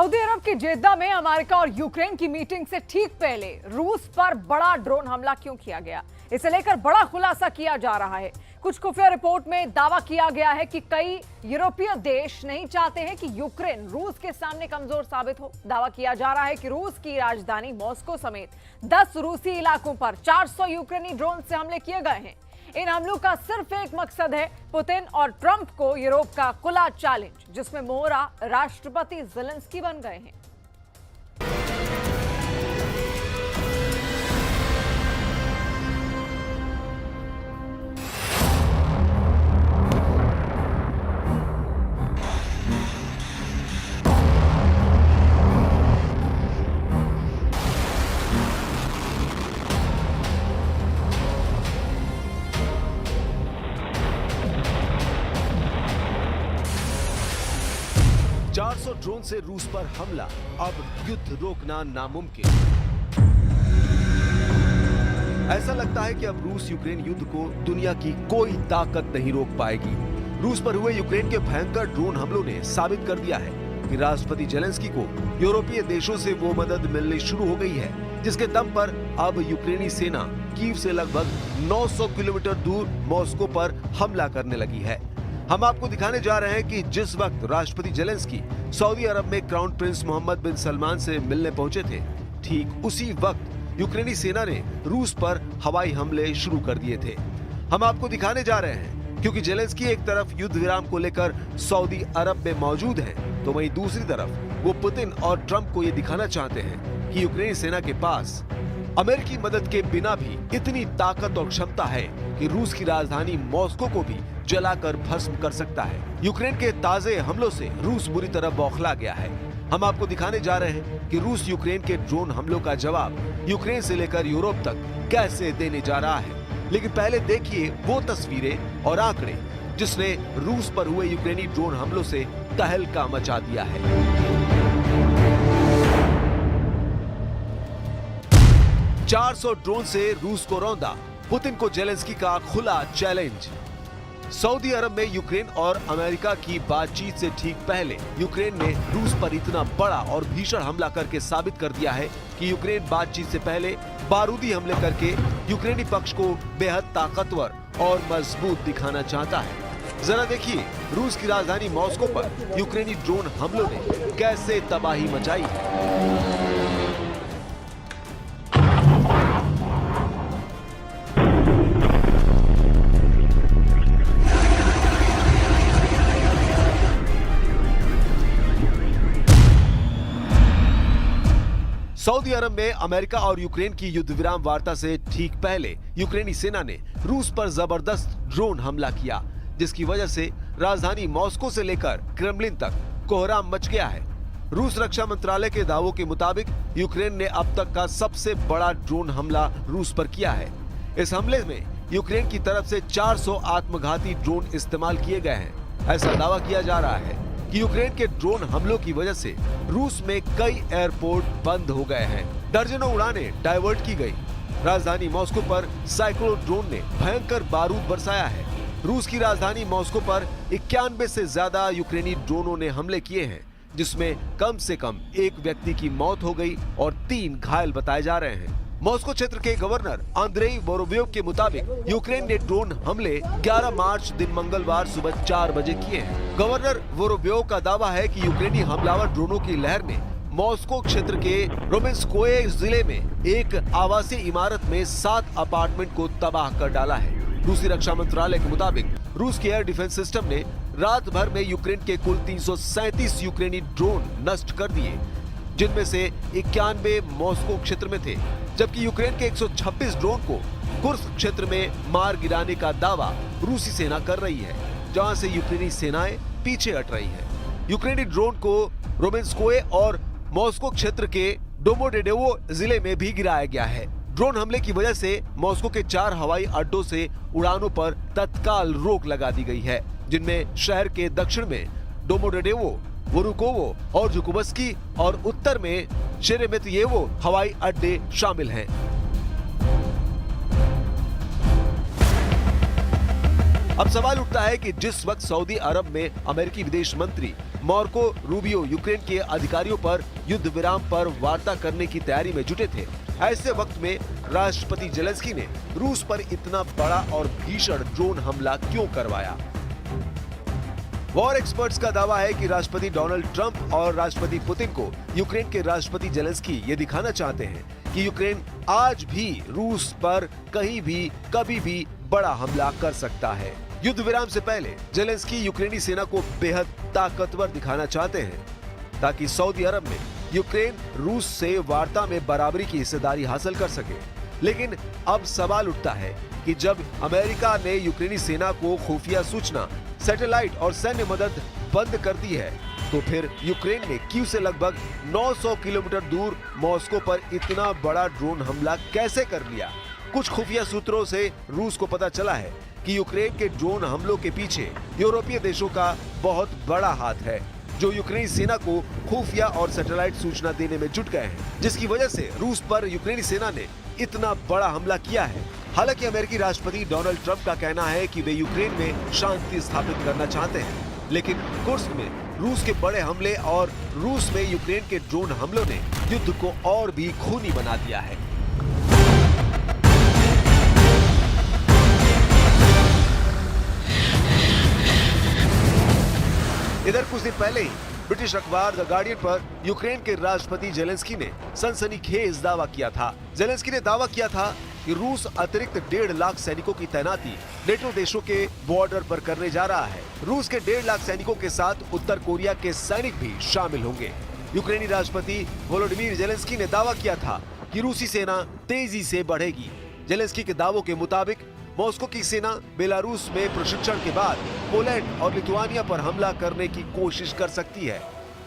Saudi अरब की जेद्दा में America और यूक्रेन की मीटिंग से ठीक पहले रूस पर बड़ा ड्रोन हमला क्यों किया गया, इसे लेकर बड़ा खुलासा किया जा रहा है। कुछ खुफिया रिपोर्ट में दावा किया गया है कि कई यूरोपीय देश नहीं चाहते हैं कि यूक्रेन रूस के सामने कमजोर साबित हो। दावा किया जा रहा है कि रूस की राजधानी मॉस्को समेत 10 रूसी इलाकों पर 400 यूक्रेनी ड्रोन से हमले किए गए हैं। इन हमलों का सिर्फ एक मकसद है, पुतिन और ट्रंप को यूरोप का खुला चैलेंज, जिसमें मोहरा राष्ट्रपति ज़ेलेंस्की बन गए हैं। ड्रोन से रूस पर हमला, अब युद्ध रोकना नामुमकिन। ऐसा लगता है कि अब रूस यूक्रेन युद्ध को दुनिया की कोई ताकत नहीं रोक पाएगी। रूस पर हुए यूक्रेन के भयंकर ड्रोन हमलों ने साबित कर दिया है कि राष्ट्रपति ज़ेलेंस्की को यूरोपीय देशों से वो मदद मिलनी शुरू हो गई है, जिसके दम पर अब यूक्रेनी सेना कीव से लगभग 900 किलोमीटर दूर मॉस्को पर हमला करने लगी है। हम आपको दिखाने जा रहे हैं कि जिस वक्त राष्ट्रपति ज़ेलेंस्की सऊदी अरब में क्राउन प्रिंस मोहम्मद बिन सलमान से मिलने पहुंचे थे, ठीक उसी वक्त यूक्रेनी सेना ने रूस पर हवाई हमले शुरू कर दिए थे। हम आपको दिखाने जा रहे हैं क्योंकि ज़ेलेंस्की एक तरफ युद्ध विराम को लेकर सऊदी अरब में मौजूद हैं, तो वहीं दूसरी तरफ वो पुतिन और ट्रंप को ये दिखाना चाहते हैं कि यूक्रेनी सेना के पास अमेरिकी मदद के बिना भी इतनी ताकत और क्षमता है कि रूस की राजधानी मॉस्को को भी जलाकर भस्म कर सकता है। यूक्रेन के ताजे हमलों से रूस बुरी तरह बौखला गया है। हम आपको दिखाने जा रहे हैं कि रूस यूक्रेन के ड्रोन हमलों का जवाब यूक्रेन से लेकर यूरोप तक कैसे देने जा रहा है। लेकिन पहले देखिए वो तस्वीरें और आंकड़े जिसने रूस पर हुए यूक्रेनी ड्रोन हमलों से तहलका मचा दिया है। 400 ड्रोन से रूस को रौंदा, पुतिन को ज़ेलेंस्की का खुला चैलेंज। सऊदी अरब में यूक्रेन और अमेरिका की बातचीत से ठीक पहले यूक्रेन ने रूस पर इतना बड़ा और भीषण हमला करके साबित कर दिया है कि यूक्रेन बातचीत से पहले बारूदी हमले करके यूक्रेनी पक्ष को बेहद ताकतवर और मजबूत दिखाना चाहता है। जरा देखिए रूस की राजधानी मॉस्को पर यूक्रेनी ड्रोन हमलों ने कैसे तबाही मचाई है। सऊदी अरब में अमेरिका और यूक्रेन की युद्ध विराम वार्ता से ठीक पहले यूक्रेनी सेना ने रूस पर जबरदस्त ड्रोन हमला किया, जिसकी वजह से राजधानी मॉस्को से लेकर क्रेमलिन तक कोहराम मच गया है। रूस रक्षा मंत्रालय के दावों के मुताबिक यूक्रेन ने अब तक का सबसे बड़ा ड्रोन हमला रूस पर किया है। इस हमले में यूक्रेन की तरफ से 400 आत्मघाती ड्रोन इस्तेमाल किए गए हैं। ऐसा दावा किया जा रहा है कि यूक्रेन के ड्रोन हमलों की वजह से रूस में कई एयरपोर्ट बंद हो गए हैं, दर्जनों उड़ानें डाइवर्ट की गई। राजधानी मॉस्को पर सैकड़ों ड्रोन ने भयंकर बारूद बरसाया है। रूस की राजधानी मॉस्को पर 91 से ज्यादा यूक्रेनी ड्रोनों ने हमले किए हैं, जिसमें कम से कम एक व्यक्ति की मौत हो गई और 3 घायल बताए जा रहे हैं। मॉस्को क्षेत्र के गवर्नर आंद्रेई वोरोव्योव के मुताबिक यूक्रेन ने ड्रोन हमले 11 मार्च दिन मंगलवार सुबह 4 बजे किए हैं। गवर्नर वोरोव्योव का दावा है कि यूक्रेनी हमलावर ड्रोनों की लहर ने मॉस्को क्षेत्र के रोमेंस्कोये जिले में एक आवासीय इमारत में 7 अपार्टमेंट को तबाह कर डाला है। रूसी रक्षा मंत्रालय के मुताबिक रूस के एयर डिफेंस सिस्टम ने रात भर में यूक्रेन के कुल 337 यूक्रेनी ड्रोन नष्ट कर दिए, जिनमें से 91 मॉस्को क्षेत्र में थे, जबकि यूक्रेन के 126 ड्रोन को कुर्स्क क्षेत्र में मार गिराने का दावा रूसी सेना कर रही है, जहां से यूक्रेनी सेनाएं पीछे हट रही हैं। यूक्रेनी ड्रोन को रोमेंस्कोये और मॉस्को क्षेत्र के डोमोडेडोवो जिले में भी गिराया गया है। ड्रोन हमले की वजह से मॉस्को के 4 हवाई अड्डों से उड़ानों पर तत्काल रोक लगा दी गई है, जिनमें शहर के दक्षिण में डोमोडेडोवो, वोरुकोवो और जुकुबस्की और उत्तर में शेरेमेतियेवो हवाई अड्डे शामिल हैं। अब सवाल उठता है कि जिस वक्त सऊदी अरब में अमेरिकी विदेश मंत्री मार्को रूबियो यूक्रेन के अधिकारियों पर युद्ध विराम पर वार्ता करने की तैयारी में जुटे थे। ऐसे वक्त में राष्ट्रपति जेलेंस्की ने रूस पर इतना बड़ा और भीषण ड्रोन हमला क्यों करवाया? वॉर एक्सपर्ट्स का दावा है कि राष्ट्रपति डोनाल्ड ट्रंप और राष्ट्रपति पुतिन को यूक्रेन के राष्ट्रपति जेलेंस्की ये दिखाना चाहते हैं कि यूक्रेन आज भी रूस पर कहीं भी कभी भी बड़ा हमला कर सकता है। युद्ध विराम से पहले जेलेंस्की यूक्रेनी सेना को बेहद ताकतवर दिखाना चाहते हैं ताकि सऊदी अरब में यूक्रेन रूस से वार्ता में बराबरी की हिस्सेदारी हासिल कर सके। लेकिन अब सवाल उठता है कि जब अमेरिका ने यूक्रेनी सेना को खुफिया सूचना, सैटेलाइट और सैन्य मदद बंद कर दी है, तो फिर यूक्रेन ने कीव से लगभग 900 किलोमीटर दूर मॉस्को पर इतना बड़ा ड्रोन हमला कैसे कर लिया? कुछ खुफिया सूत्रों से रूस को पता चला है कि यूक्रेन के ड्रोन हमलों के पीछे यूरोपीय देशों का बहुत बड़ा हाथ है, जो यूक्रेनी सेना को खुफिया और सैटेलाइट सूचना देने में जुट गए हैं, जिसकी वजह से रूस पर यूक्रेनी सेना ने इतना बड़ा हमला किया है। हालांकि अमेरिकी राष्ट्रपति डोनाल्ड ट्रंप का कहना है कि वे यूक्रेन में शांति स्थापित करना चाहते हैं, लेकिन कुर्स्क में रूस के बड़े हमले और रूस में यूक्रेन के ड्रोन हमलों ने युद्ध को और भी खूनी बना दिया है। इधर कुछ दिन पहले ही ब्रिटिश अखबार द गार्डियन पर यूक्रेन के राष्ट्रपति जेलेंस्की ने सनसनीखेज दावा किया था। जेलेंस्की ने दावा किया था कि रूस अतिरिक्त 1.5 लाख सैनिकों की तैनाती नेटो देशों के बॉर्डर पर करने जा रहा है। रूस के 1.5 लाख सैनिकों के साथ उत्तर कोरिया के सैनिक भी शामिल होंगे। यूक्रेनी राष्ट्रपति वोलोडिमीर जेलेंस्की ने दावा किया था कि रूसी सेना तेजी से बढ़ेगी। जेलेंस्की के दावों के मुताबिक मॉस्को की सेना बेलारूस में प्रशिक्षण के बाद पोलैंड और लिथुआनिया पर हमला करने की कोशिश कर सकती है।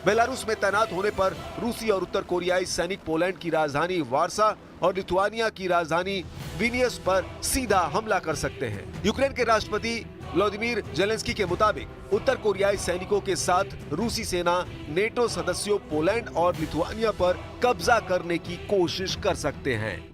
बेलारूस में तैनात होने पर रूसी और उत्तर कोरियाई सैनिक पोलैंड की राजधानी वार्सा और लिथुआनिया की राजधानी विनियस पर सीधा हमला कर सकते हैं। यूक्रेन के राष्ट्रपति व्लादिमीर जेलेंस्की के मुताबिक उत्तर कोरियाई सैनिकों के साथ रूसी सेना नेटो सदस्यों पोलैंड और लिथुआनिया पर कब्जा करने की कोशिश कर सकते हैं।